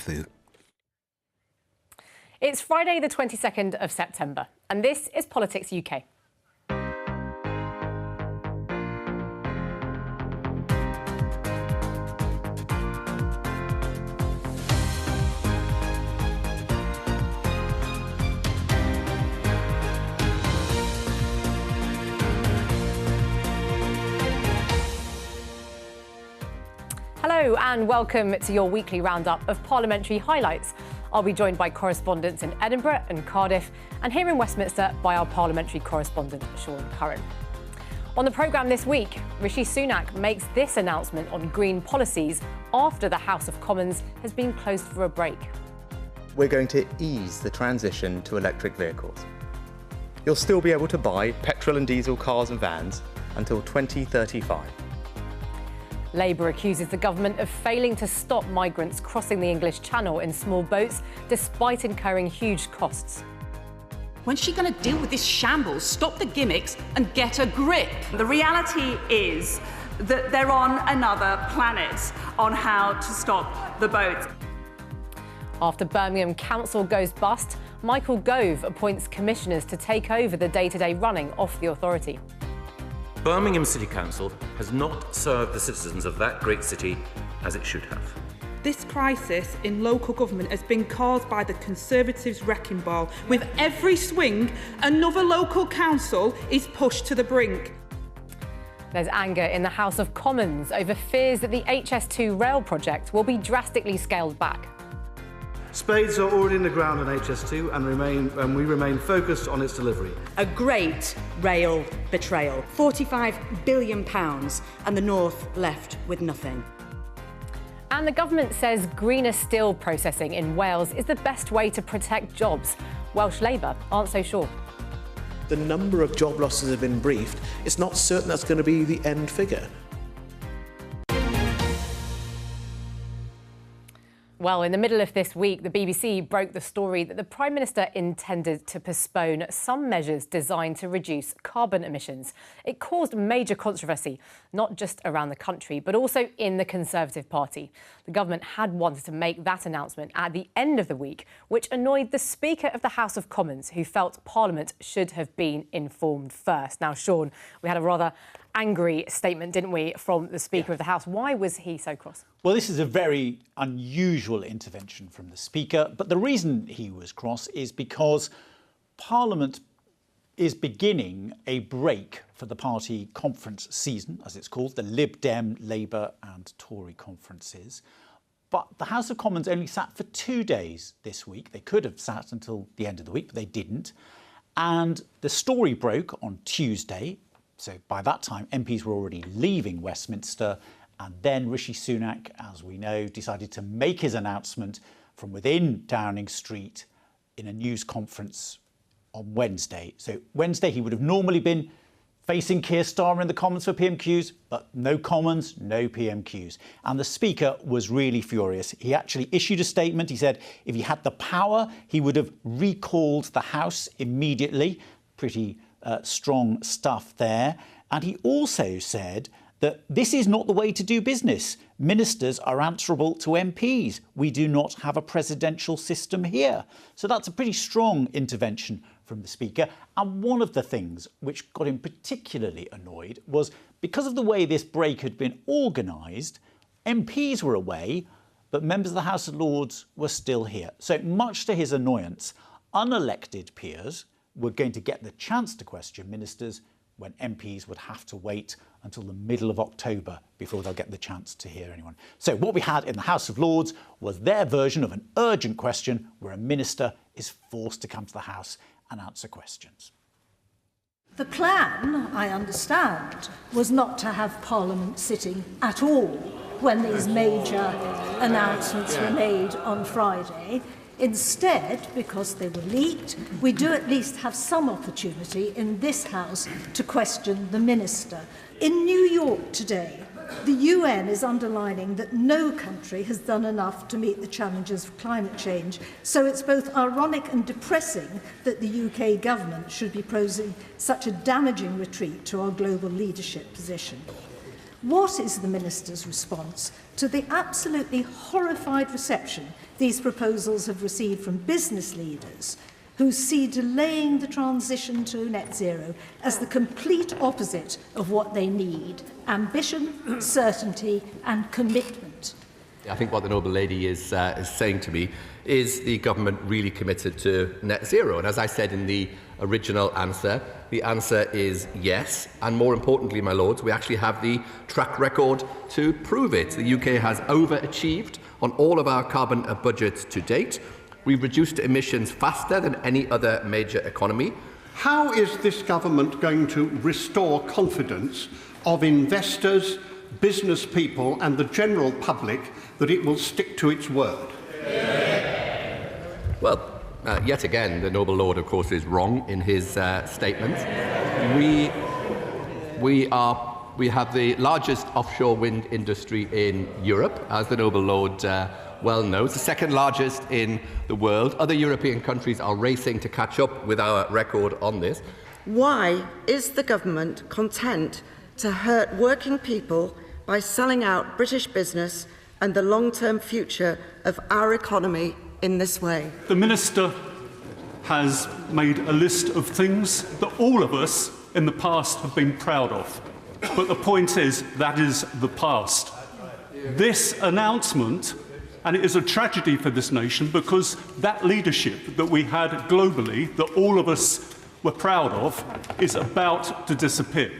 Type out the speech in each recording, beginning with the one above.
Nathoo. It's Friday the 22nd of September, and this is Politics UK. Hello and welcome to your weekly roundup of parliamentary highlights. I'll be joined by correspondents in Edinburgh and Cardiff, and here in Westminster by our parliamentary correspondent, Sean Curran. On the programme this week, Rishi Sunak makes this announcement on green policies after the House of Commons has been closed for a break. We're going to ease the transition to electric vehicles. You'll still be able to buy petrol and diesel cars and vans until 2035. Labour accuses the government of failing to stop migrants crossing the English Channel in small boats, despite incurring huge costs. When's she going to deal with this shambles? Stop the gimmicks and get a grip. The reality is that they're on another planet on how to stop the boats. After Birmingham Council goes bust, Michael Gove appoints commissioners to take over the day-to-day running of the authority. Birmingham City Council has not served the citizens of that great city as it should have. This crisis in local government has been caused by the Conservatives' wrecking ball. With every swing, another local council is pushed to the brink. There's anger in the House of Commons over fears that the HS2 rail project will be drastically scaled back. Spades are already in the ground on HS2 and we remain focused on its delivery. A great rail betrayal. £45 billion and the North left with nothing. And the government says greener steel processing in Wales is the best way to protect jobs. Welsh Labour aren't so sure. The number of job losses have been briefed. It's not certain that's going to be the end figure. Well, in the middle of this week, the BBC broke the story that the Prime Minister intended to postpone some measures designed to reduce carbon emissions. It caused major controversy, not just around the country, but also in the Conservative Party. The government had wanted to make that announcement at the end of the week, which annoyed the Speaker of the House of Commons, who felt Parliament should have been informed first. Now, Sean, we had a rather angry statement, didn't we, from the Speaker of the House. Why was he so cross? Well, this is a very unusual intervention from the Speaker, but the reason he was cross is because Parliament is beginning a break for the party conference season, as it's called, the Lib Dem, Labour and Tory conferences. But the House of Commons only sat for 2 days this week. They could have sat until the end of the week, but they didn't. And the story broke on Tuesday. So by that time, MPs were already leaving Westminster, and then Rishi Sunak, as we know, decided to make his announcement from within Downing Street in a news conference on Wednesday. So Wednesday, he would have normally been facing Keir Starmer in the Commons for PMQs, but no Commons, no PMQs. And the Speaker was really furious. He actually issued a statement. He said if he had the power, he would have recalled the House immediately. Pretty strong stuff there. And he also said that this is not the way to do business. Ministers are answerable to MPs. We do not have a presidential system here. So that's a pretty strong intervention from the Speaker. And one of the things which got him particularly annoyed was because of the way this break had been organised, MPs were away, but members of the House of Lords were still here. So much to his annoyance, unelected peers were going to get the chance to question ministers when MPs would have to wait until the middle of October before they'll get the chance to hear anyone. So what we had in the House of Lords was their version of an urgent question where a minister is forced to come to the House and answer questions. The plan, I understand, was not to have Parliament sitting at all when these major announcements were made on Friday. Instead, because they were leaked, we do at least have some opportunity in this House to question the minister. In New York today, the UN is underlining that no country has done enough to meet the challenges of climate change, so it's both ironic and depressing that the UK government should be proposing such a damaging retreat to our global leadership position. What is the Minister's response to the absolutely horrified reception these proposals have received from business leaders who see delaying the transition to net zero as the complete opposite of what they need: ambition, certainty and commitment? I think what the Noble Lady is saying to me is the government really committed to net zero? And as I said in the original answer, the answer is yes. And more importantly, my lords, we actually have the track record to prove it. The UK has overachieved on all of our carbon budgets to date. We've reduced emissions faster than any other major economy. How is this government going to restore confidence of investors, business people and the general public that it will stick to its word? Well, yet again, the Noble Lord, of course, is wrong in his statement. We have the largest offshore wind industry in Europe, as the Noble Lord well knows, the second largest in the world. Other European countries are racing to catch up with our record on this. Why is the government content to hurt working people by selling out British business and the long-term future of our economy in this way? The Minister has made a list of things that all of us in the past have been proud of. But the point is, that is the past. This announcement, and it is a tragedy for this nation because that leadership that we had globally, that all of us were proud of, is about to disappear.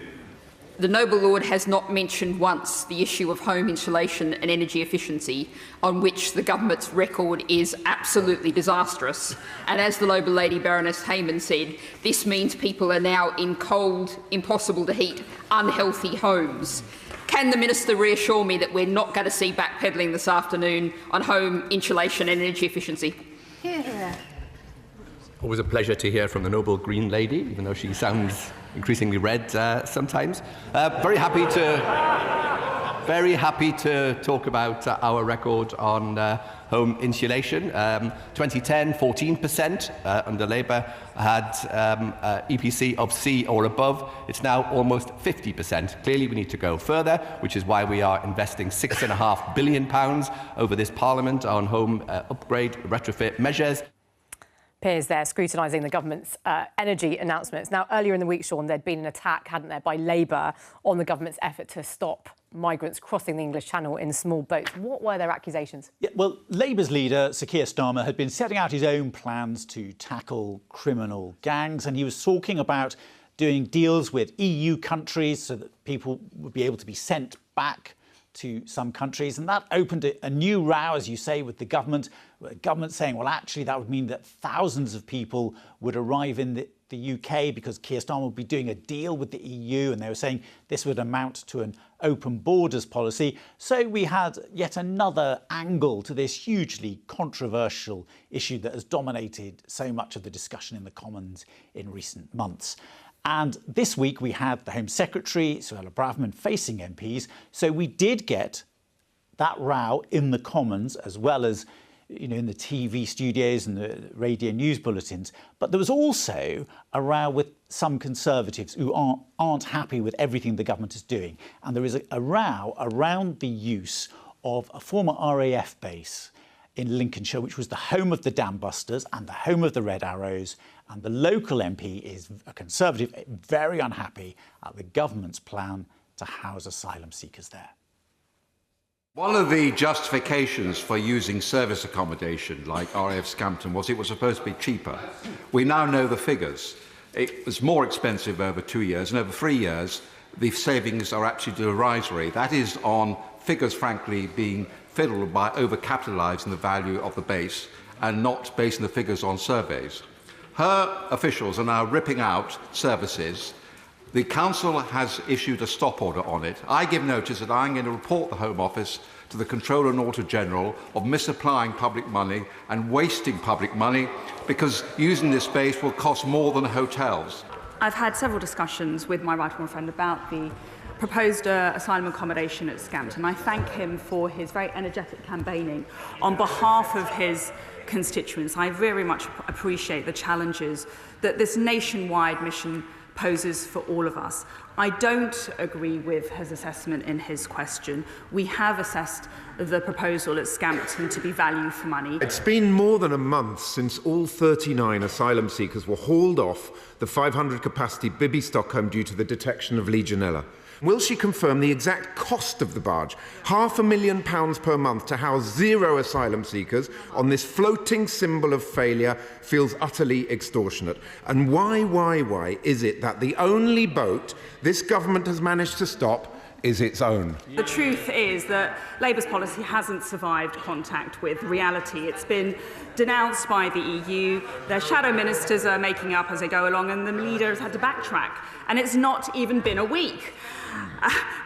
The Noble Lord has not mentioned once the issue of home insulation and energy efficiency, on which the government's record is absolutely disastrous. And as the Noble Lady Baroness Hayman said, this means people are now in cold, impossible to heat, unhealthy homes. Can the Minister reassure me that we're not going to see backpedalling this afternoon on home insulation and energy efficiency? Yeah. Always a pleasure to hear from the Noble Green Lady, even though she sounds increasingly red sometimes. Very happy to talk about our record on home insulation. 2010, 14% under Labour had EPC of C or above. It's now almost 50%. Clearly, we need to go further, which is why we are investing £6.5 billion over this Parliament on home upgrade retrofit measures. Peers there scrutinising the government's energy announcements. Now, earlier in the week, Sean, there'd been an attack, hadn't there, by Labour on the government's effort to stop migrants crossing the English Channel in small boats. What were their accusations? Yeah, well, Labour's leader, Sir Keir Starmer, had been setting out his own plans to tackle criminal gangs, and he was talking about doing deals with EU countries so that people would be able to be sent back to some countries, and that opened a new row, as you say, with the government saying, well, actually, that would mean that thousands of people would arrive in the UK because Keir Starmer would be doing a deal with the EU, and they were saying this would amount to an open borders policy. So we had yet another angle to this hugely controversial issue that has dominated so much of the discussion in the Commons in recent months. And this week we had the Home Secretary, Suella Braverman, facing MPs. So we did get that row in the Commons, as well as in the TV studios and the radio news bulletins. But there was also a row with some Conservatives who aren't happy with everything the government is doing. And there is a row around the use of a former RAF base in Lincolnshire, which was the home of the Dam Busters and the home of the Red Arrows. And the local MP is a Conservative, very unhappy at the government's plan to house asylum seekers there. One of the justifications for using service accommodation like RAF Scampton was it was supposed to be cheaper. We now know the figures. It was more expensive over 2 years, and over 3 years, the savings are actually derisory. That is on figures, frankly, being fiddled by over-capitalising the value of the base and not basing the figures on surveys. Her officials are now ripping out services. The Council has issued a stop order on it. I give notice that I'm going to report the Home Office to the Controller and Auditor General of misapplying public money and wasting public money, because using this space will cost more than hotels. I've had several discussions with my right-honourable friend about the proposed asylum accommodation at Scampton. I thank him for his very energetic campaigning on behalf of his constituents. I very much appreciate the challenges that this nationwide mission poses for all of us. I don't agree with his assessment in his question. We have assessed the proposal at Scampton to be value for money. It's been more than a month since all 39 asylum seekers were hauled off the 500-capacity Bibby Stockholm due to the detection of Legionella. Will she confirm the exact cost of the barge? £500,000 per month to house 0 asylum seekers on this floating symbol of failure feels utterly extortionate. And why is it that the only boat this government has managed to stop is its own? The truth is that Labour's policy hasn't survived contact with reality. It's been denounced by the EU. Their shadow ministers are making up as they go along, and the leader has had to backtrack. And it's not even been a week.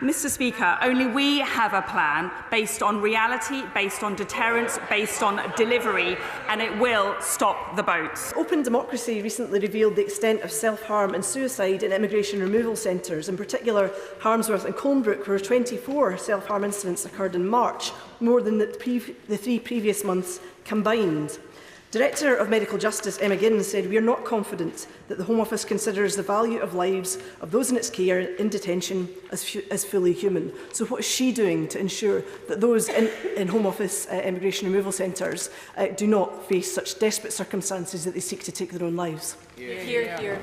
Mr. Speaker, only we have a plan based on reality, based on deterrence, based on delivery, and it will stop the boats. Open Democracy recently revealed the extent of self-harm and suicide in immigration removal centres, in particular Harmsworth and Colnbrook, where 24 self-harm incidents occurred in March, more than the 3 previous months combined. Director of Medical Justice Emma Giddens said, "We are not confident that the Home Office considers the value of lives of those in its care in detention as fully human." So what is she doing to ensure that those in Home Office immigration removal centres do not face such desperate circumstances that they seek to take their own lives? Hear.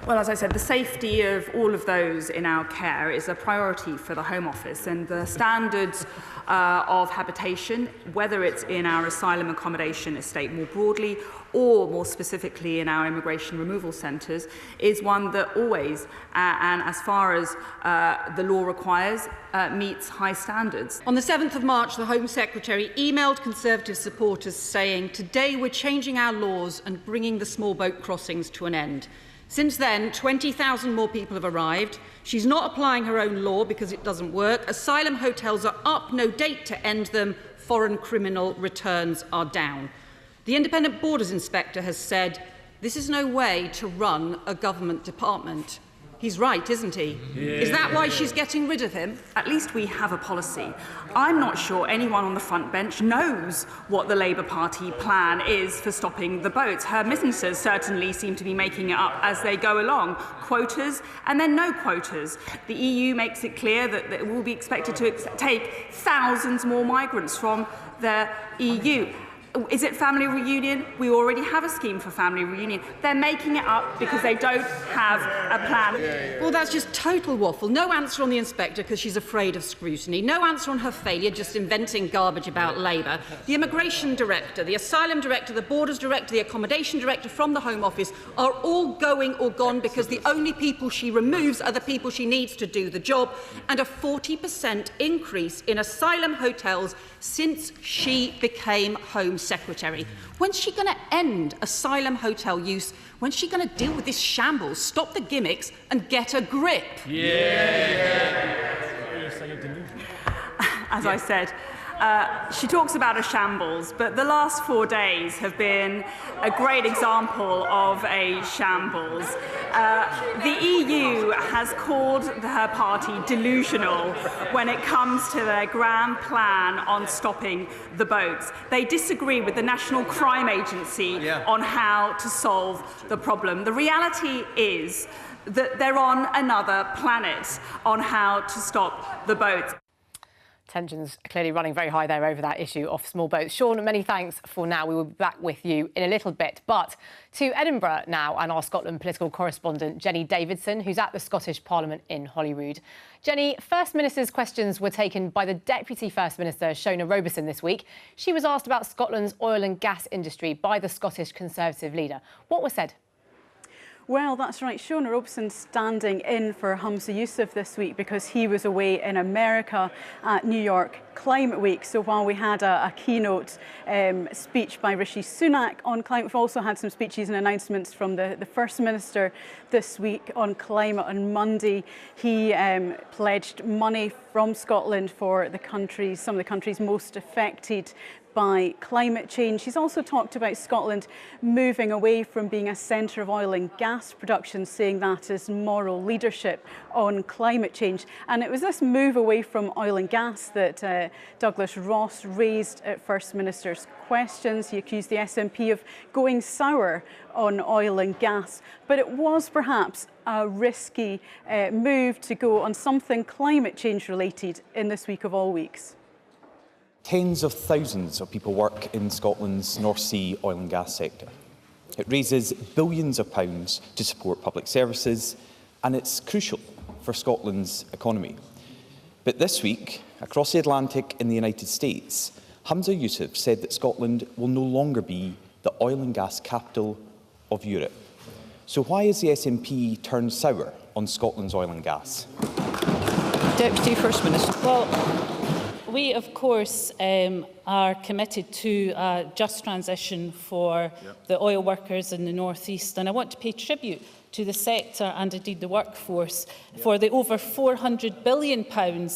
Well, as I said, the safety of all of those in our care is a priority for the Home Office, and the standards of habitation, whether it's in our asylum accommodation estate more broadly or more specifically in our immigration removal centres, is one that always, and as far as the law requires, meets high standards. On the 7th of March, the Home Secretary emailed Conservative supporters saying, "Today we're changing our laws and bringing the small boat crossings to an end." Since then, 20,000 more people have arrived. She's not applying her own law because it doesn't work. Asylum hotels are up, no date to end them. Foreign criminal returns are down. The Independent Borders Inspector has said, "This is no way to run a government department." He's right, isn't he? Yeah. Is that why she's getting rid of him? At least we have a policy. I'm not sure anyone on the front bench knows what the Labour Party plan is for stopping the boats. Her ministers certainly seem to be making it up as they go along. Quotas and then no quotas. The EU makes it clear that it will be expected to take thousands more migrants from the EU. Is it family reunion? We already have a scheme for family reunion. They're making it up because they don't have a plan. Well, that's just total waffle. No answer on the inspector because she's afraid of scrutiny. No answer on her failure, just inventing garbage about Labour. The immigration director, the asylum director, the borders director, the accommodation director from the Home Office are all going or gone because the only people she removes are the people she needs to do the job, and a 40% increase in asylum hotels since she became Home Secretary. When's she going to end asylum hotel use? When's she going to deal with this shambles, stop the gimmicks and get a grip? As I said, she talks about a shambles, but the last 4 days have been a great example of a shambles. The EU has called her party delusional when it comes to their grand plan on stopping the boats. They disagree with the National Crime Agency on how to solve the problem. The reality is that they're on another planet on how to stop the boats. Tensions clearly running very high there over that issue of small boats. Sean, many thanks for now. We will be back with you in a little bit. But to Edinburgh now, and our Scotland political correspondent, Jenny Davidson, who's at the Scottish Parliament in Holyrood. Jenny, First Minister's questions were taken by the Deputy First Minister, Shona Robertson, this week. She was asked about Scotland's oil and gas industry by the Scottish Conservative leader. What was said? Well, that's right. Shona Robertson standing in for Humza Yousaf this week because he was away in America at New York Climate Week. So while we had a keynote speech by Rishi Sunak on climate, we've also had some speeches and announcements from the First Minister this week on climate. On Monday, he pledged money from Scotland for some of the countries most affected by climate change. He's also talked about Scotland moving away from being a centre of oil and gas production, saying that is moral leadership on climate change. And it was this move away from oil and gas that Douglas Ross raised at First Minister's questions. He accused the SNP of going sour on oil and gas, but it was perhaps a risky move to go on something climate change related in this week of all weeks. Tens of thousands of people work in Scotland's North Sea oil and gas sector. It raises billions of pounds to support public services, and it's crucial for Scotland's economy. But this week, across the Atlantic in the United States, Humza Yousaf said that Scotland will no longer be the oil and gas capital of Europe. So why has the SNP turned sour on Scotland's oil and gas? Deputy First Minister. Well, we, of course, are committed to a just transition for the oil workers in the North East, and I want to pay tribute to the sector and indeed the workforce for the over £400 billion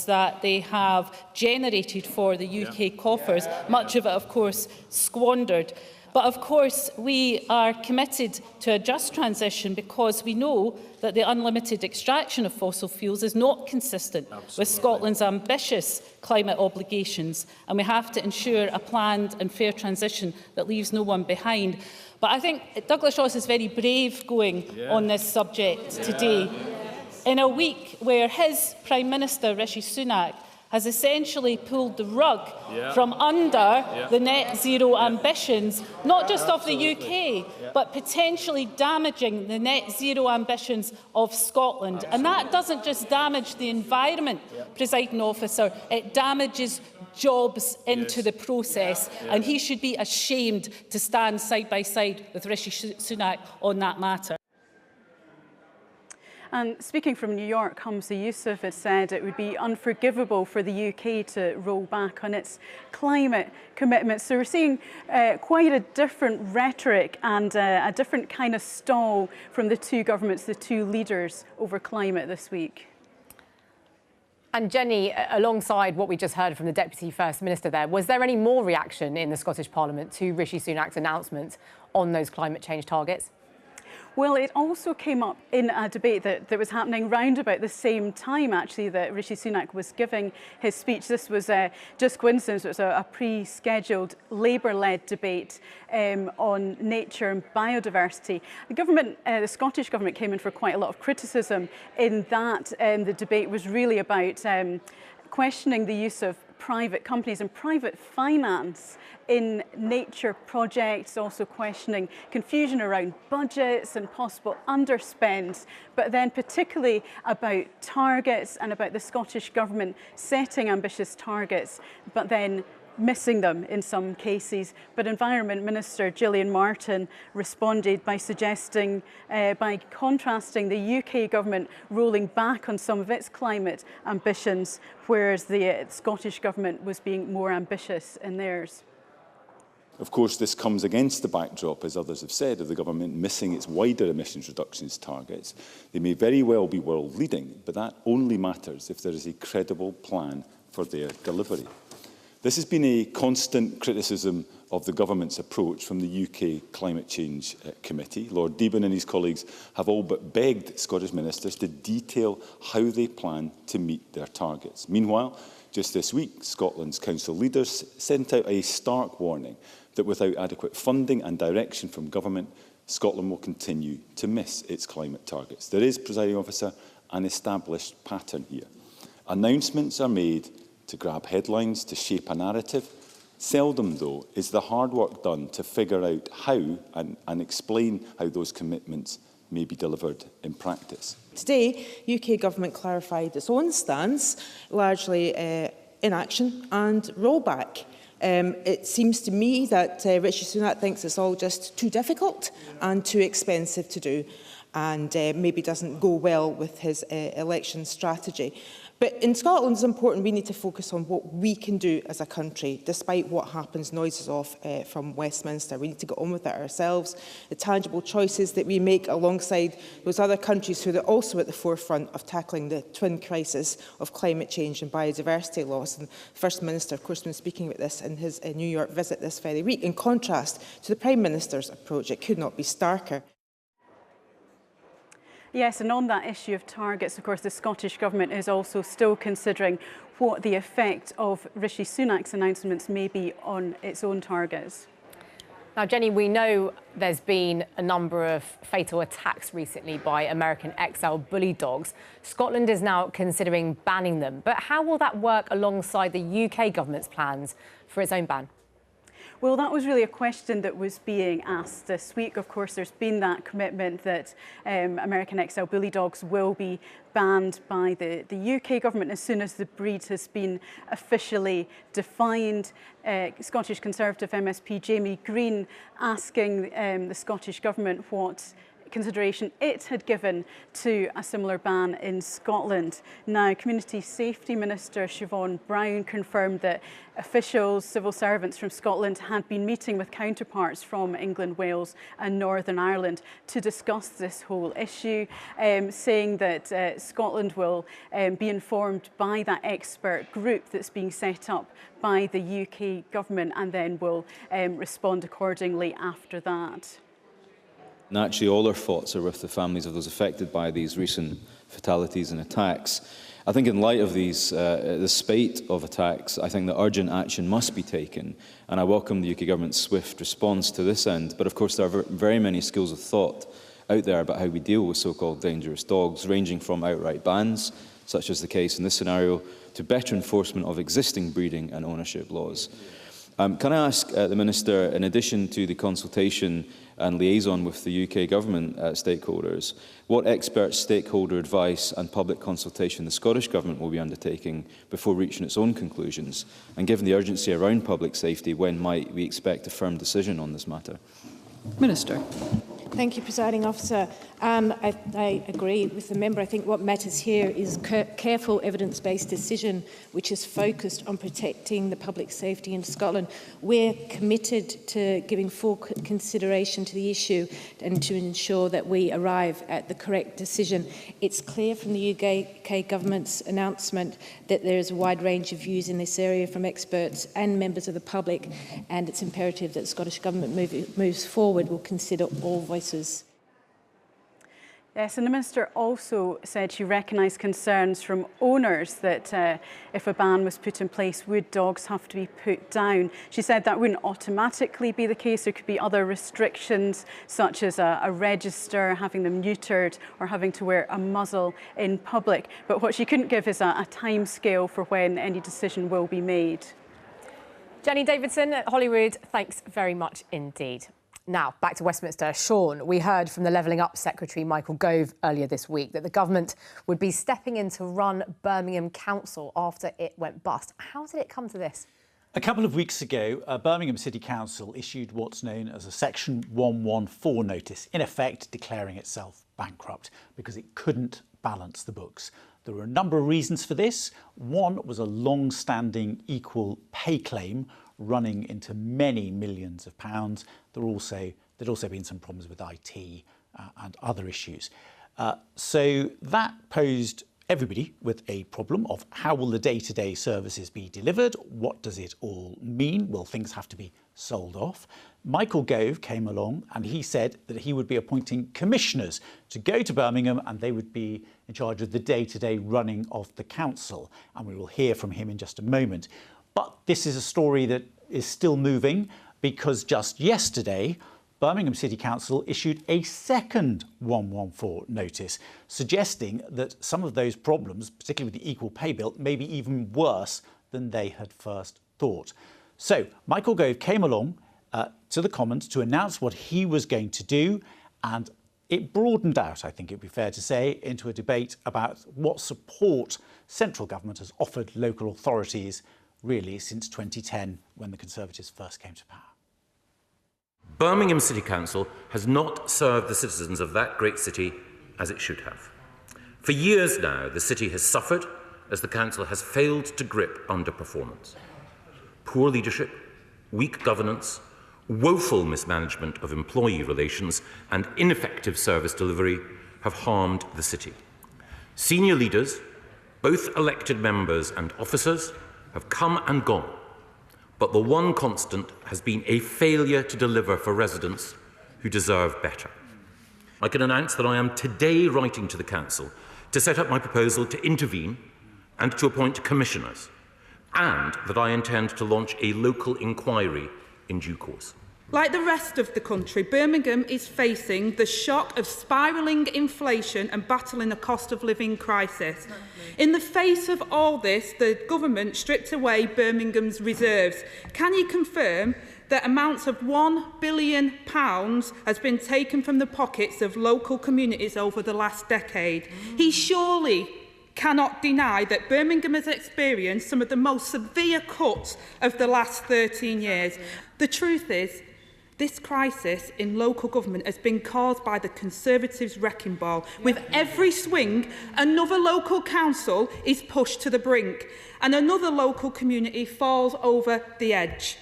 that they have generated for the UK coffers, much of it, of course, squandered. But of course, we are committed to a just transition because we know that the unlimited extraction of fossil fuels is not consistent with Scotland's ambitious climate obligations, and we have to ensure a planned and fair transition that leaves no one behind. But I think Douglas Ross is very brave going on this subject today, in a week where his Prime Minister, Rishi Sunak, has essentially pulled the rug from under the net zero ambitions, not just of the UK, but potentially damaging the net zero ambitions of Scotland. And that doesn't just damage the environment, Presiding Officer, it damages jobs into the process, and he should be ashamed to stand side by side with Rishi Sunak on that matter. And speaking from New York, Humza Yousaf has said it would be unforgivable for the UK to roll back on its climate commitments. So we're seeing quite a different rhetoric and a different kind of stall from the two governments, the two leaders over climate this week. And Jenny, alongside what we just heard from the Deputy First Minister there, was there any more reaction in the Scottish Parliament to Rishi Sunak's announcement on those climate change targets? Well, it also came up in a debate that was happening round about the same time, actually, that Rishi Sunak was giving his speech. This was just coincidence. It was a pre-scheduled Labour-led debate on nature and biodiversity. The government, the Scottish Government, came in for quite a lot of criticism in that the debate was really about questioning the use of private companies and private finance in nature projects, also questioning confusion around budgets and possible underspends, but then particularly about targets and about the Scottish Government setting ambitious targets, but then missing them in some cases. But Environment Minister Gillian Martin responded by suggesting, by contrasting the UK Government rolling back on some of its climate ambitions, whereas the Scottish Government was being more ambitious in theirs. Of course, this comes against the backdrop, as others have said, of the government missing its wider emissions reductions targets. They may very well be world-leading, but that only matters if there is a credible plan for their delivery. This has been a constant criticism of the government's approach from the UK Climate Change Committee. Lord Deben and his colleagues have all but begged Scottish ministers to detail how they plan to meet their targets. Meanwhile, just this week, Scotland's council leaders sent out a stark warning that without adequate funding and direction from government, Scotland will continue to miss its climate targets. There is, Presiding Officer, an established pattern here. Announcements are made to grab headlines, to shape a narrative. Seldom, though, is the hard work done to figure out how and explain how those commitments may be delivered in practice. Today, UK Government clarified its own stance, largely inaction and rollback. It seems to me that Rishi Sunak thinks it's all just too difficult and too expensive to do, and maybe doesn't go well with his election strategy. But in Scotland, it's important we need to focus on what we can do as a country, despite what happens, noises off from Westminster. We need to get on with it ourselves. The tangible choices that we make alongside those other countries who are also at the forefront of tackling the twin crisis of climate change and biodiversity loss. And the First Minister, of course, been speaking about this in his New York visit this very week. In contrast to the Prime Minister's approach, it could not be starker. Yes, and on that issue of targets, of course, the Scottish Government is also still considering what the effect of Rishi Sunak's announcements may be on its own targets. Now, Jenny, we know there's been a number of fatal attacks recently by American XL bully dogs. Scotland is now considering banning them. But how will that work alongside the UK government's plans for its own ban? Well, that was really a question that was being asked this week. Of course, there's been that commitment that American XL bully dogs will be banned by the UK government as soon as the breed has been officially defined. Scottish Conservative MSP Jamie Green asking the Scottish Government what consideration it had given to a similar ban in Scotland. Now, Community Safety Minister Siobhan Brown confirmed that officials, civil servants from Scotland had been meeting with counterparts from England, Wales and Northern Ireland to discuss this whole issue, saying that Scotland will be informed by that expert group that's being set up by the UK government and then will respond accordingly after that. Naturally, all our thoughts are with the families of those affected by these recent fatalities and attacks. I think in light of these, the spate of attacks, I think that urgent action must be taken, and I welcome the UK Government's swift response to this end. But of course, there are very many schools of thought out there about how we deal with so-called dangerous dogs, ranging from outright bans, such as the case in this scenario, to better enforcement of existing breeding and ownership laws. Can I ask the Minister, in addition to the consultation and liaison with the UK Government stakeholders, what expert stakeholder advice and public consultation the Scottish Government will be undertaking before reaching its own conclusions? And given the urgency around public safety, when might we expect a firm decision on this matter? Minister. Thank you, Presiding Officer. I agree with the member. I think what matters here is careful evidence-based decision which is focused on protecting the public safety in Scotland. We're committed to giving full consideration to the issue and to ensure that we arrive at the correct decision. It's clear from the UK Government's announcement that there is a wide range of views in this area from experts and members of the public, and it's imperative that the Scottish Government moves forward will consider all voices. Yes, and the Minister also said she recognised concerns from owners that if a ban was put in place, would dogs have to be put down? She said that wouldn't automatically be the case. There could be other restrictions, such as a register, having them neutered, or having to wear a muzzle in public. But what she couldn't give is a time scale for when any decision will be made. Jenny Davidson at Holyrood, thanks very much indeed. Now, back to Westminster. Sean, we heard from the Levelling Up Secretary Michael Gove earlier this week that the government would be stepping in to run Birmingham Council after it went bust. How did it come to this? A couple of weeks ago, Birmingham City Council issued what's known as a Section 114 notice, in effect declaring itself bankrupt because it couldn't balance the books. There were a number of reasons for this. One was a long-standing equal pay claim running into many millions of pounds. There'd also been some problems with IT and other issues. So that posed everybody with a problem of how will the day-to-day services be delivered? What does it all mean? Will things have to be sold off? Michael Gove came along and he said that he would be appointing commissioners to go to Birmingham and they would be in charge of the day-to-day running of the council. And we will hear from him in just a moment. But this is a story that is still moving because just yesterday, Birmingham City Council issued a second 114 notice, suggesting that some of those problems, particularly with the equal pay bill, may be even worse than they had first thought. So Michael Gove came along to the Commons to announce what he was going to do, and it broadened out, I think it would be fair to say, into a debate about what support central government has offered local authorities really since 2010 when the Conservatives first came to power. Birmingham City Council has not served the citizens of that great city as it should have. For years now, the city has suffered as the Council has failed to grip underperformance. Poor leadership, weak governance, woeful mismanagement of employee relations and ineffective service delivery have harmed the city. Senior leaders, both elected members and officers, have come and gone, but the one constant has been a failure to deliver for residents who deserve better. I can announce that I am today writing to the Council to set up my proposal to intervene and to appoint commissioners, and that I intend to launch a local inquiry in due course. Like the rest of the country, Birmingham is facing the shock of spiralling inflation and battling a cost of living crisis. In the face of all this, the government stripped away Birmingham's reserves. Can you confirm that amounts of £1 billion has been taken from the pockets of local communities over the last decade? He surely cannot deny that Birmingham has experienced some of the most severe cuts of the last 13 years. The truth is, this crisis in local government has been caused by the Conservatives' wrecking ball. With every swing, another local council is pushed to the brink and another local community falls over the edge.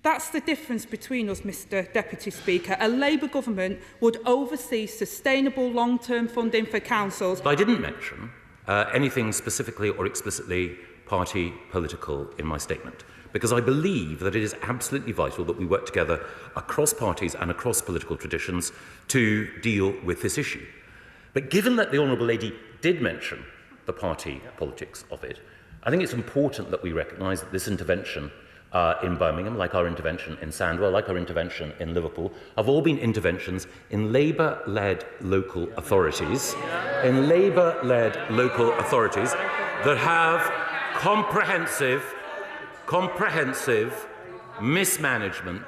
That's the difference between us, Mr Deputy Speaker. A Labour government would oversee sustainable long-term funding for councils. I didn't mention anything specifically or explicitly party political in my statement, because I believe that it is absolutely vital that we work together across parties and across political traditions to deal with this issue. But given that the Honourable Lady did mention the party politics of it, I think it's important that we recognise that this intervention in Birmingham, like our intervention in Sandwell, like our intervention in Liverpool, have all been interventions in Labour-led local authorities, that have comprehensive mismanagement.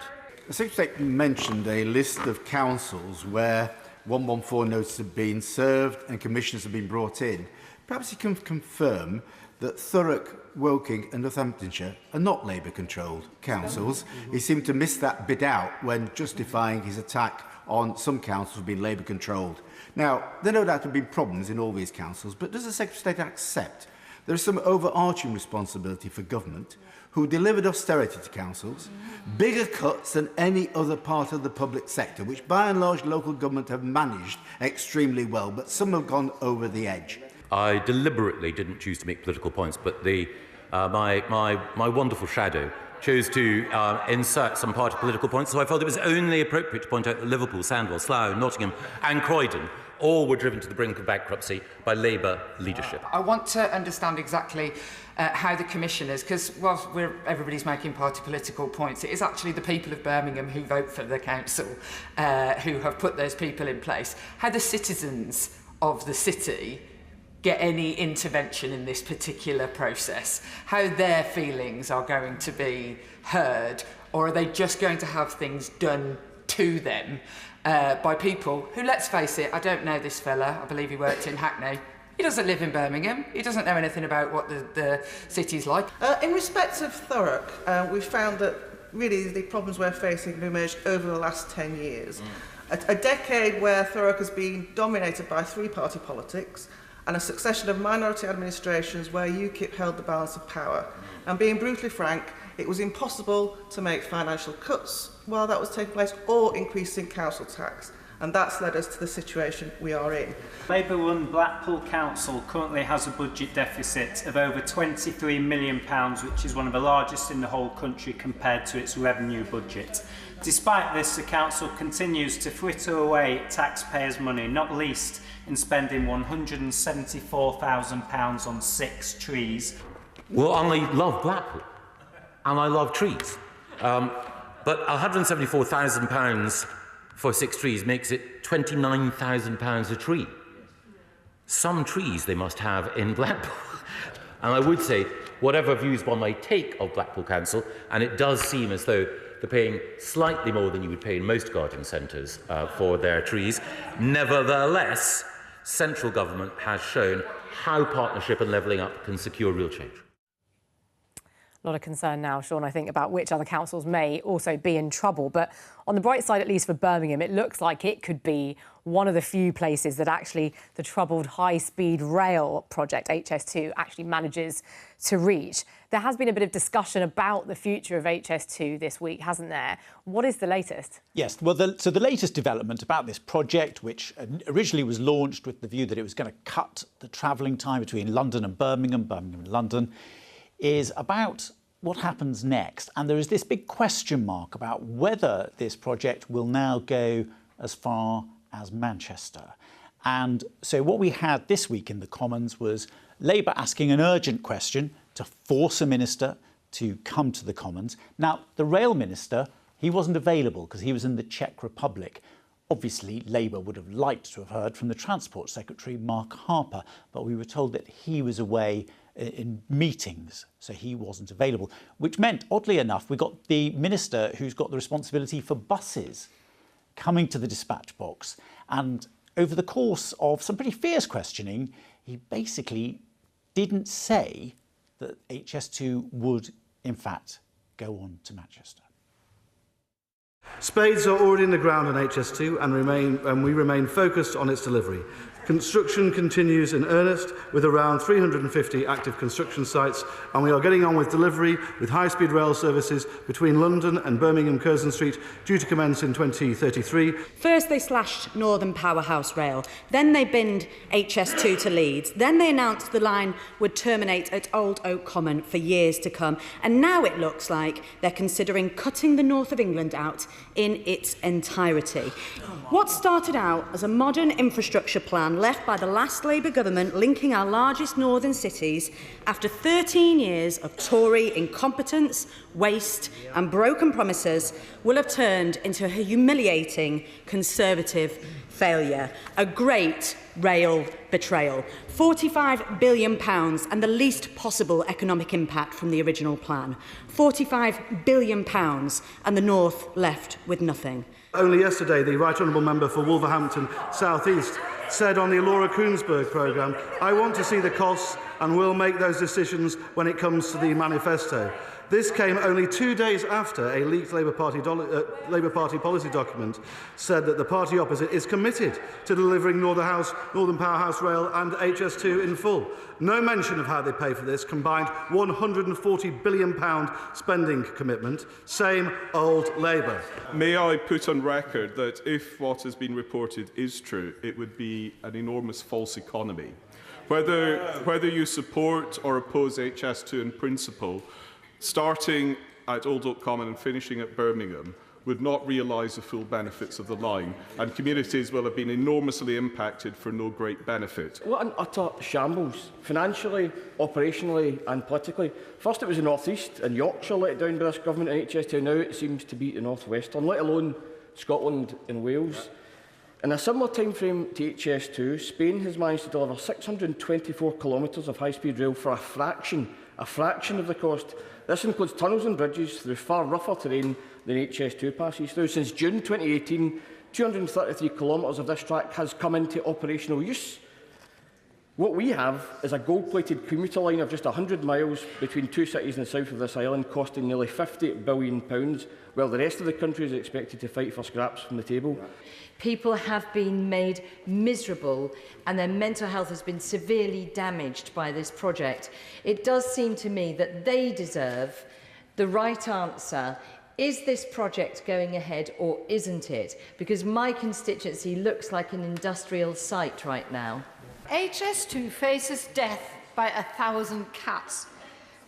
The Secretary of State mentioned a list of councils where 114 notices have been served and commissioners have been brought in. Perhaps you can confirm that Thurrock, Woking and Northamptonshire are not Labour-controlled councils. He seemed to miss that bit out when justifying his attack on some councils being Labour-controlled. Now, there no doubt have been problems in all these councils, but does the Secretary of State accept there is some overarching responsibility for government who delivered austerity to councils, bigger cuts than any other part of the public sector, which by and large local government have managed extremely well, but some have gone over the edge? I deliberately didn't choose to make political points, but my wonderful shadow chose to insert some party political points, so I felt it was only appropriate to point out that Liverpool, Sandwell, Slough, Nottingham and Croydon all were driven to the brink of bankruptcy by Labour leadership. I want to understand exactly how the commissioners, because whilst everybody's making party political points, it is actually the people of Birmingham who vote for the council who have put those people in place. How the citizens of the city get any intervention in this particular process, how their feelings are going to be heard, or are they just going to have things done to them by people who, let's face it, I don't know this fella, I believe he worked in Hackney. He doesn't live in Birmingham. He doesn't know anything about what the city's like. In respect of Thurrock, we've found that really the problems we're facing have emerged over the last 10 years. A decade where Thurrock has been dominated by three-party politics and a succession of minority administrations where UKIP held the balance of power. And being brutally frank, it was impossible to make financial cuts while that was taking place or increasing council tax. And that's led us to the situation we are in. Labour-run Blackpool Council currently has a budget deficit of over £23 million, which is one of the largest in the whole country compared to its revenue budget. Despite this, the council continues to fritter away taxpayers' money, not least in spending £174,000 on 6 trees. Well, I love Blackpool, and I love trees. But £174,000 for 6 trees makes it £29,000 a tree. Some trees they must have in Blackpool. And I would say, whatever views one may take of Blackpool Council, and it does seem as though they're paying slightly more than you would pay in most garden centres for their trees, nevertheless, central government has shown how partnership and levelling up can secure real change. A lot of concern now, Sean, I think, about which other councils may also be in trouble. But on the bright side, at least for Birmingham, it looks like it could be one of the few places that actually the troubled high-speed rail project, HS2, actually manages to reach. There has been a bit of discussion about the future of HS2 this week, hasn't there? What is the latest? Yes, well, so the latest development about this project, which originally was launched with the view that it was going to cut the travelling time between London and Birmingham, Birmingham and London, is about what happens next. And there is this big question mark about whether this project will now go as far as Manchester. And so what we had this week in the Commons was Labour asking an urgent question to force a minister to come to the Commons. Now, the rail minister, he wasn't available because he was in the Czech Republic. Obviously, Labour would have liked to have heard from the Transport Secretary, Mark Harper, but we were told that he was away in meetings, so he wasn't available, which meant, oddly enough, we got the minister who's got the responsibility for buses coming to the dispatch box. And over the course of some pretty fierce questioning, he basically didn't say that HS2 would, in fact, go on to Manchester. Spades are already in the ground on HS2 and we remain focused on its delivery. Construction continues in earnest with around 350 active construction sites, and we are getting on with delivery with high-speed rail services between London and Birmingham Curzon Street due to commence in 2033. First they slashed Northern Powerhouse Rail, then they binned HS2 to Leeds, then they announced the line would terminate at Old Oak Common for years to come, and now it looks like they're considering cutting the north of England out in its entirety. What started out as a modern infrastructure plan left by the last Labour government linking our largest northern cities, after 13 years of Tory incompetence, waste and broken promises, will have turned into a humiliating Conservative failure, a great rail betrayal. £45 billion and the least possible economic impact from the original plan. £45 billion and the North left with nothing. Only yesterday, the Right Honourable Member for Wolverhampton South East said on the Laura Koonsberg programme, "I want to see the costs and will make those decisions when it comes to the manifesto." This came only 2 days after a leaked Labour Party policy document said that the party opposite is committed to delivering Northern Powerhouse Rail and HS2 in full. No mention of how they pay for this combined £140 billion spending commitment. Same old Labour. May I put on record that if what has been reported is true, it would be an enormous false economy. Whether you support or oppose HS2 in principle, starting at Old Oak Common and finishing at Birmingham would not realise the full benefits of the line, and communities will have been enormously impacted for no great benefit. What an utter shambles, financially, operationally and politically. First it was the North East and Yorkshire let down by this government and HS2, now it seems to be the North Western, let alone Scotland and Wales. In a similar time frame to HS2, Spain has managed to deliver 624 kilometres of high-speed rail for a fraction of the cost. This includes tunnels and bridges through far rougher terrain than HS2 passes through. Since June 2018, 233 kilometres of this track has come into operational use. What we have is a gold-plated commuter line of just 100 miles between two cities in the south of this island, costing nearly £50 billion, while the rest of the country is expected to fight for scraps from the table. People have been made miserable and their mental health has been severely damaged by this project. It does seem to me that they deserve the right answer. Is this project going ahead or isn't it? Because my constituency looks like an industrial site right now. HS2 faces death by 1,000 cuts.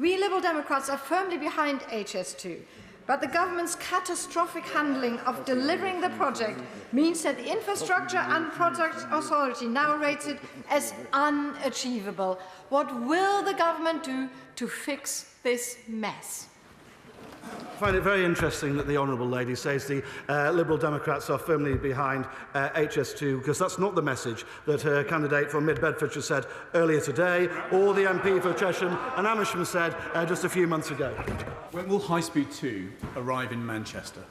We Liberal Democrats are firmly behind HS2. But the government's catastrophic handling of delivering the project means that the Infrastructure and Projects Authority now rates it as unachievable. What will the government do to fix this mess? I find it very interesting that the Honourable Lady says the Liberal Democrats are firmly behind HS2, because that's not the message that her candidate for Mid-Bedfordshire said earlier today, or the MP for Chesham and Amersham said just a few months ago. When will High Speed 2 arrive in Manchester?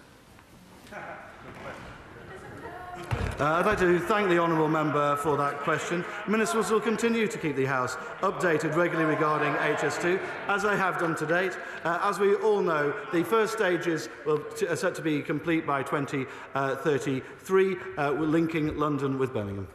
I'd like to thank the honourable member for that question. Ministers will continue to keep the House updated regularly regarding HS2, as they have done to date. As we all know, the first stages are set to be complete by 2033, linking London with Birmingham.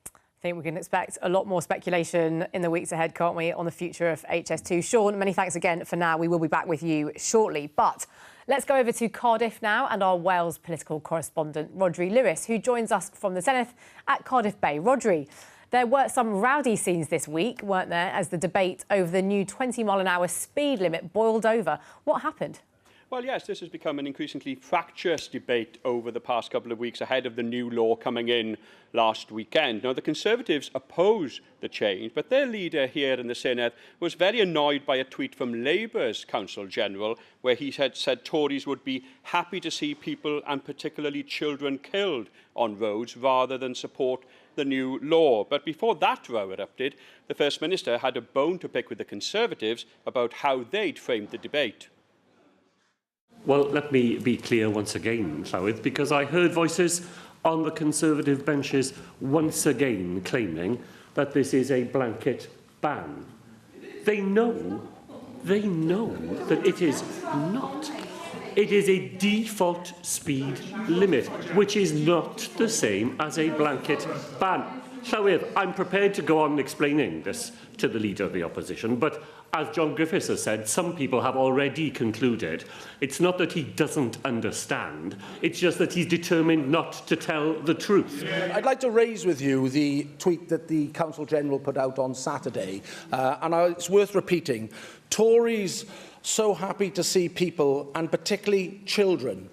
I think we can expect a lot more speculation in the weeks ahead, can't we, on the future of HS2. Sean, many thanks again for now. We will be back with you shortly. But let's go over to Cardiff now and our Wales political correspondent, Rodri Lewis, who joins us from the Senedd at Cardiff Bay. Rodri, there were some rowdy scenes this week, weren't there, as the debate over the new 20-mile-an-hour speed limit boiled over. What happened? Well, yes, this has become an increasingly fractious debate over the past couple of weeks ahead of the new law coming in last weekend. Now, the Conservatives oppose the change, but their leader here in the Senedd was very annoyed by a tweet from Labour's Council General, where he had said Tories would be happy to see people, and particularly children, killed on roads rather than support the new law. But before that row erupted, the First Minister had a bone to pick with the Conservatives about how they'd framed the debate. Well, let me be clear once again, Llywyd, because I heard voices on the Conservative benches once again claiming that this is a blanket ban. They know that it is not. It is a default speed limit, which is not the same as a blanket ban. Llywyd, I'm prepared to go on explaining this to the Leader of the Opposition, but as John Griffiths has said, some people have already concluded it's not that he doesn't understand, it's just that he's determined not to tell the truth. I'd like to raise with you the tweet that the Council General put out on Saturday, and it's worth repeating. Tories so happy to see people, and particularly children,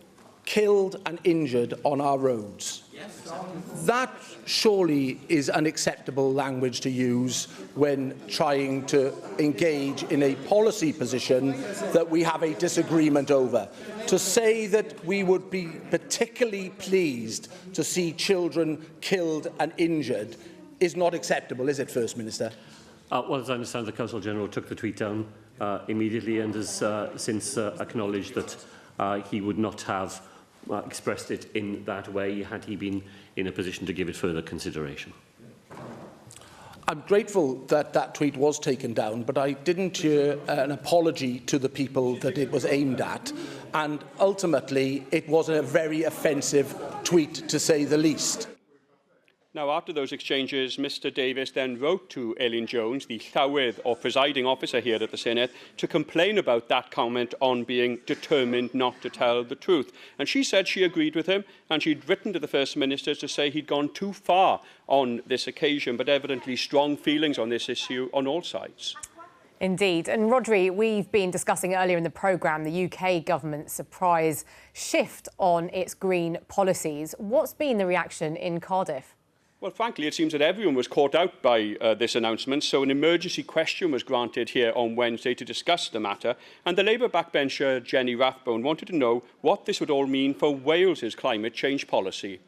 killed and injured on our roads. That surely is unacceptable language to use when trying to engage in a policy position that we have a disagreement over. To say that we would be particularly pleased to see children killed and injured is not acceptable, is it, First Minister? Well, as I understand, the Council General took the tweet down immediately and has since acknowledged that he would not have expressed it in that way had he been in a position to give it further consideration. I'm grateful that that tweet was taken down, but I didn't hear an apology to the people that it was aimed at, and ultimately it was a very offensive tweet, to say the least. Now, after those exchanges, Mr Davies then wrote to Elin Jones, the Llywydd or presiding officer here at the Senedd, to complain about that comment on being determined not to tell the truth. And she said she agreed with him, and she'd written to the First Minister to say he'd gone too far on this occasion, but evidently strong feelings on this issue on all sides. Indeed. And Rodri, we've been discussing earlier in the programme the UK government's surprise shift on its green policies. What's been the reaction in Cardiff? Well, frankly, it seems that everyone was caught out by this announcement, so an emergency question was granted here on Wednesday to discuss the matter, and the Labour backbencher Jenny Rathbone wanted to know what this would all mean for Wales's climate change policy.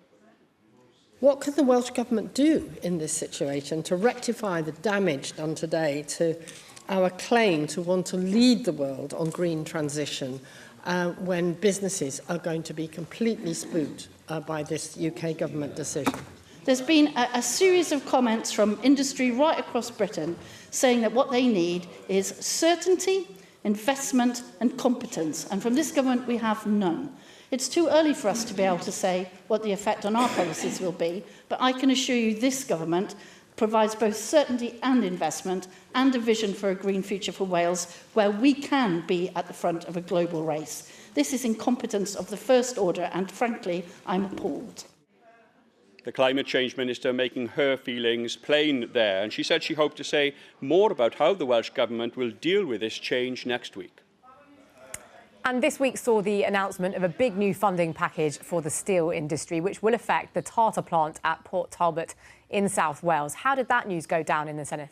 What could the Welsh Government do in this situation to rectify the damage done today to our claim to want to lead the world on green transition when businesses are going to be completely spooked by this UK Government decision? There's been a series of comments from industry right across Britain saying that what they need is certainty, investment and competence. And from this government, we have none. It's too early for us to be able to say what the effect on our policies will be, but I can assure you this government provides both certainty and investment and a vision for a green future for Wales where we can be at the front of a global race. This is incompetence of the first order, and frankly, I'm appalled. The Climate Change Minister making her feelings plain there, and she said she hoped to say more about how the Welsh Government will deal with this change next week. And this week saw the announcement of a big new funding package for the steel industry, which will affect the tartar plant at Port Talbot in South Wales. How did that news go down in the Senedd?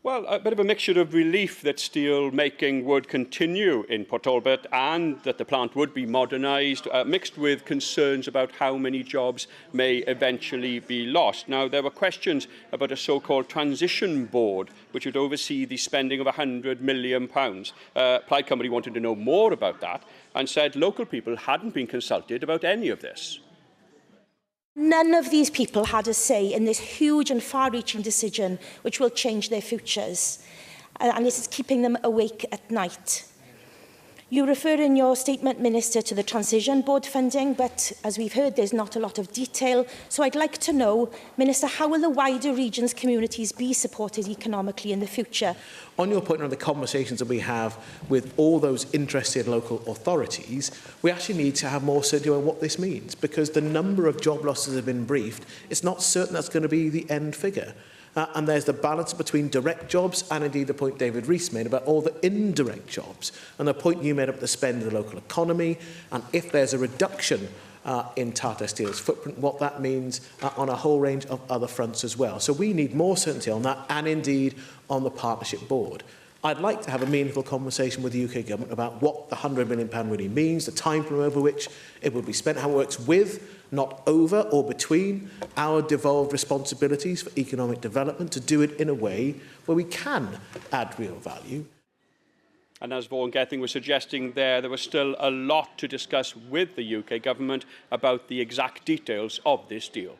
Well, a bit of a mixture of relief that steel making would continue in Port Talbot and that the plant would be modernised, mixed with concerns about how many jobs may eventually be lost. Now, there were questions about a so-called transition board, which would oversee the spending of £100 million. Plaid Cymru wanted to know more about that and said local people hadn't been consulted about any of this. None of these people had a say in this huge and far-reaching decision which will change their futures, and this is keeping them awake at night. You refer in your statement, Minister, to the Transition Board funding, but as we've heard, there's not a lot of detail. So I'd like to know, Minister, how will the wider region's communities be supported economically in the future? On your point on the conversations that we have with all those interested local authorities, we actually need to have more certainty on what this means, because the number of job losses have been briefed. It's not certain that's going to be the end figure. And there's the balance between direct jobs and indeed the point David Rees made about all the indirect jobs, and the point you made about the spend of the local economy, and if there's a reduction in Tata Steel's footprint, what that means on a whole range of other fronts as well. So we need more certainty on that, and indeed on the Partnership Board. I'd like to have a meaningful conversation with the UK Government about what the £100 million really means, the time frame over which it will be spent, how it works with, not over or between, our devolved responsibilities for economic development, to do it in a way where we can add real value. And as Vaughan Gething was suggesting there was still a lot to discuss with the UK Government about the exact details of this deal.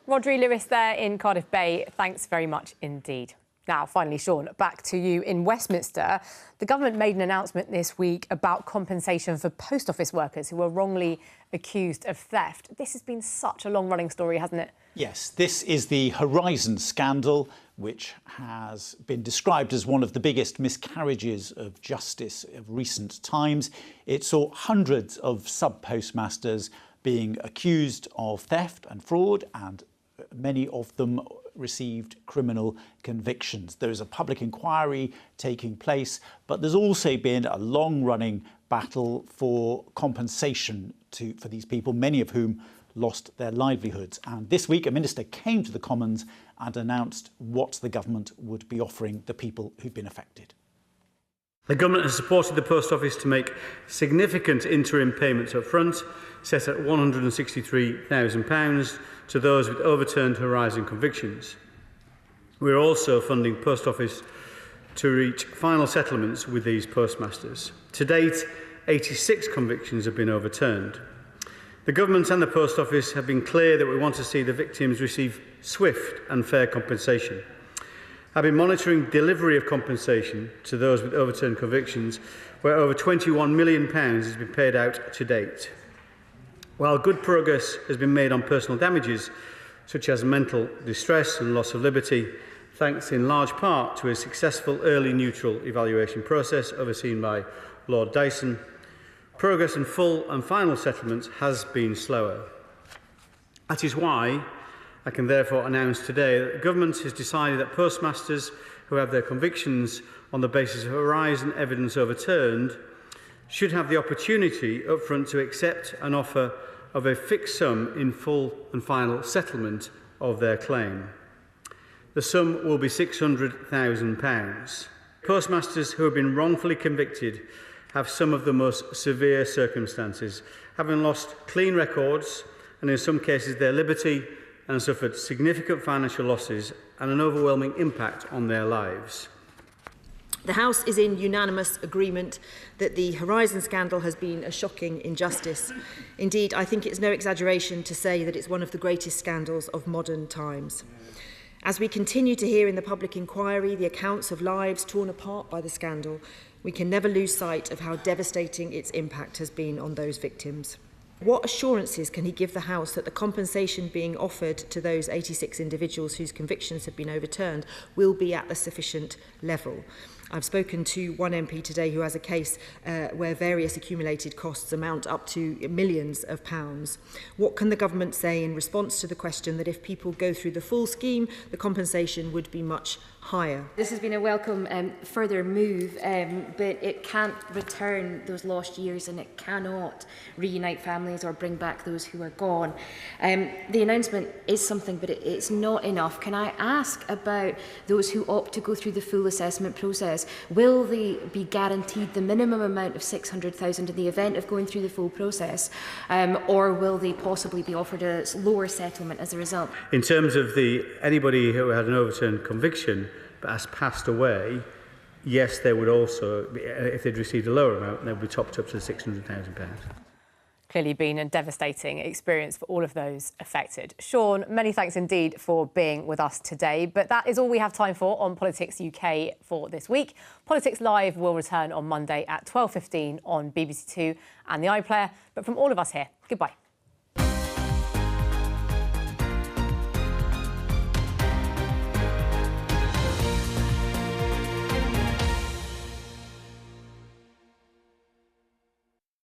Rodri Lewis there in Cardiff Bay, thanks very much indeed. Now, finally, Sean, back to you in Westminster. The government made an announcement this week about compensation for post office workers who were wrongly accused of theft. This has been such a long-running story, hasn't it? Yes, this is the Horizon scandal, which has been described as one of the biggest miscarriages of justice of recent times. It saw hundreds of sub-postmasters being accused of theft and fraud, and many of them received criminal convictions. There is a public inquiry taking place, but there's also been a long-running battle for compensation for these people, many of whom lost their livelihoods. And this week, a minister came to the Commons and announced what the government would be offering the people who've been affected. The government has supported the Post Office to make significant interim payments up front, set at £163,000 to those with overturned Horizon convictions. We are also funding Post Office to reach final settlements with these postmasters. To date, 86 convictions have been overturned. The government and the Post Office have been clear that we want to see the victims receive swift and fair compensation. I've been monitoring delivery of compensation to those with overturned convictions, where over £21 million has been paid out to date. While good progress has been made on personal damages, such as mental distress and loss of liberty, thanks in large part to a successful early neutral evaluation process overseen by Lord Dyson, progress in full and final settlements has been slower. That is why I can therefore announce today that the government has decided that postmasters who have their convictions on the basis of Horizon evidence overturned should have the opportunity up front to accept an offer of a fixed sum in full and final settlement of their claim. The sum will be £600,000. Postmasters who have been wrongfully convicted have some of the most severe circumstances, having lost clean records and in some cases their liberty, and suffered significant financial losses and an overwhelming impact on their lives. The House is in unanimous agreement that the Horizon scandal has been a shocking injustice. Indeed, I think it's no exaggeration to say that it's one of the greatest scandals of modern times. As we continue to hear in the public inquiry the accounts of lives torn apart by the scandal, we can never lose sight of how devastating its impact has been on those victims. What assurances can he give the House that the compensation being offered to those 86 individuals whose convictions have been overturned will be at the sufficient level? I've spoken to one MP today who has a case where various accumulated costs amount up to millions of pounds. What can the government say in response to the question that if people go through the full scheme, the compensation would be much higher? This has been a welcome further move, but it can't return those lost years, and it cannot reunite families or bring back those who are gone. The announcement is something, but it's not enough. Can I ask about those who opt to go through the full assessment process? Will they be guaranteed the minimum amount of £600,000 in the event of going through the full process, or will they possibly be offered a lower settlement as a result? In terms of anybody who had an overturned conviction but has passed away, yes, they would also, if they'd received a lower amount, they would be topped up to £600,000. clearly been a devastating experience for all of those affected. Sean, many thanks indeed for being with us today. But that is all we have time for on Politics UK for this week. Politics Live will return on Monday at 12:15 on BBC Two and the iPlayer. But from all of us here, goodbye.